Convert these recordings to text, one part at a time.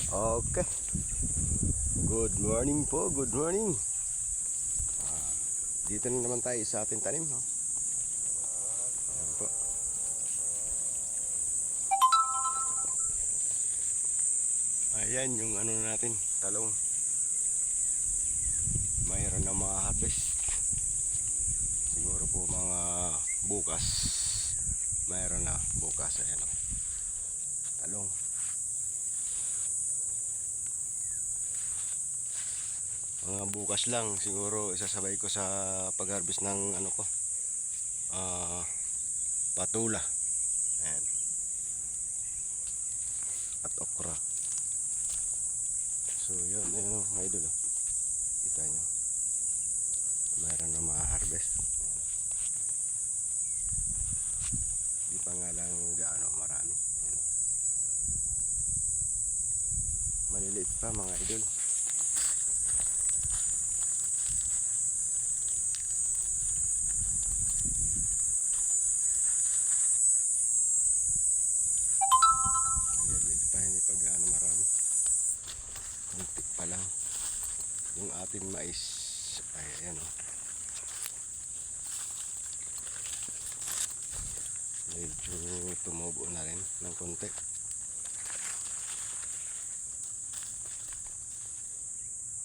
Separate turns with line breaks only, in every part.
Okay. Good morning po, good morning. Dito na naman tayo sa ating tanim, no? Ayan po. Ayan yung ano natin, talong. Mayroon na mga harvest. Siguro po mga bukas. Mayroon na bukas, ayan o. Talong. Mga bukas lang siguro isasabay ko sa pag-harvest ng ano ko, patula, ayan, at okra. So yun, ayun mga idol, kita nyo mayroon na mga harvest. Ayan. Di pa nga lang gaano marami. Ayan. Maliliit pa mga idol. Hindi pa gaano marami, kunti pa lang yung ating mais. Ay, ayan o, medyo tumubo na rin ng kunti.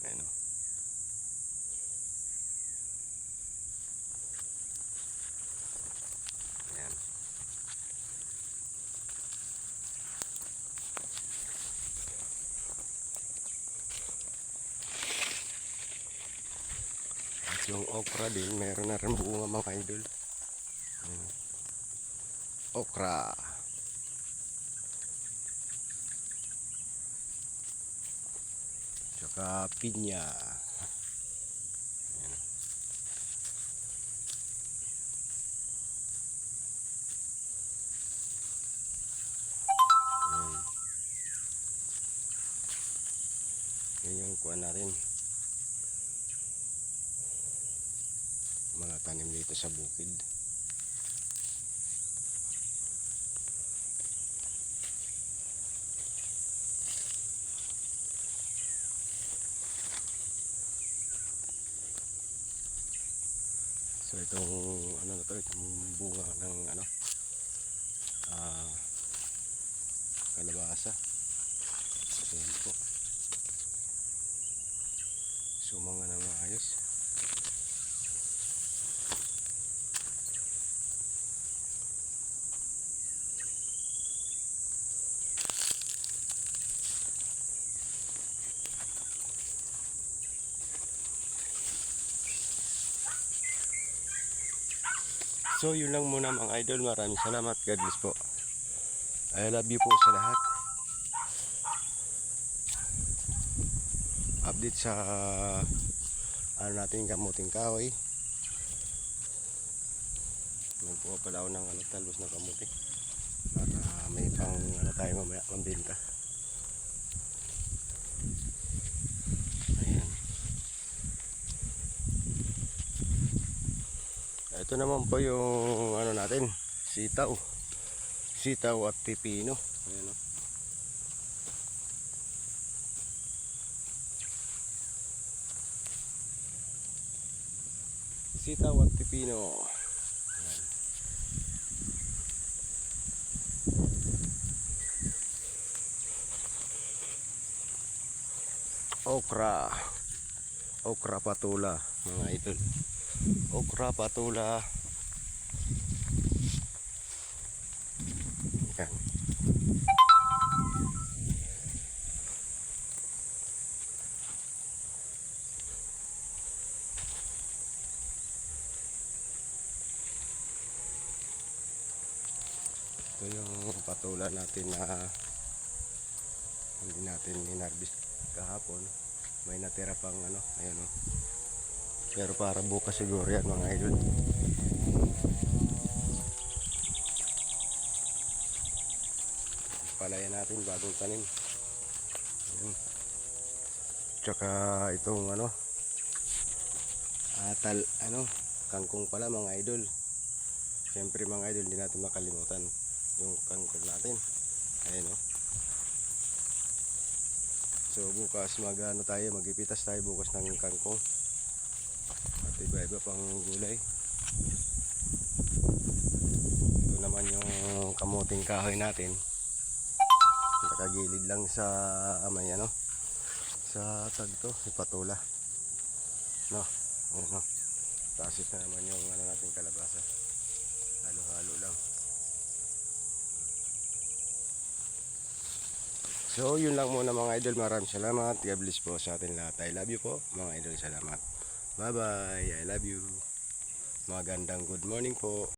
Ayan o, ayan. Yung okra din, meron na rin bunga mga idol. Ayan. Okra. Tsaka pinya. Ayan. Ayan. Yan yung kuha natin. Mga tanim dito sa bukid. So itong ano na to, itong bunga ng ano, kalabasa. Ayan po, sumanga ng maayos. So yun lang muna mga idol, maraming salamat, God bless po. I love you po sa lahat. Update sa ano natin, kamuting kahoy. Nagpuha pala ako ng talbos ng kamuti para may pang ano tayo mamaya pambenta. Ayan. Ito naman po yung ano natin, sitaw at pipino. Ayan o. Sitaw at pipino. Ayan. Okra patula mga idol. Okra patula. Ayan. Ito yung patula natin na hindi natin hinarvest kahapon. May natira pang ano, ayan o. Pero para bukas siguro yan mga idol. Palayan natin bagong tanim. Ayan. Tsaka itong ano, kangkong pala mga idol. Siyempre mga idol, hindi natin makalimutan yung kangkong natin. Ayan o. So bukas magipitas tayo bukas ng kangkong at iba-iba pang gulay. Ito naman yung kamuting kahoy natin. Nakagilid lang sa may sa tagto, ipatula. No, ano. Tasit na naman yung natin kalabasa. Halo-halo lang. So yun lang muna mga idol, maraming salamat. God bless po sa atin lahat. I love you po mga idol, salamat. Bye bye, I love you. Magandang good morning po.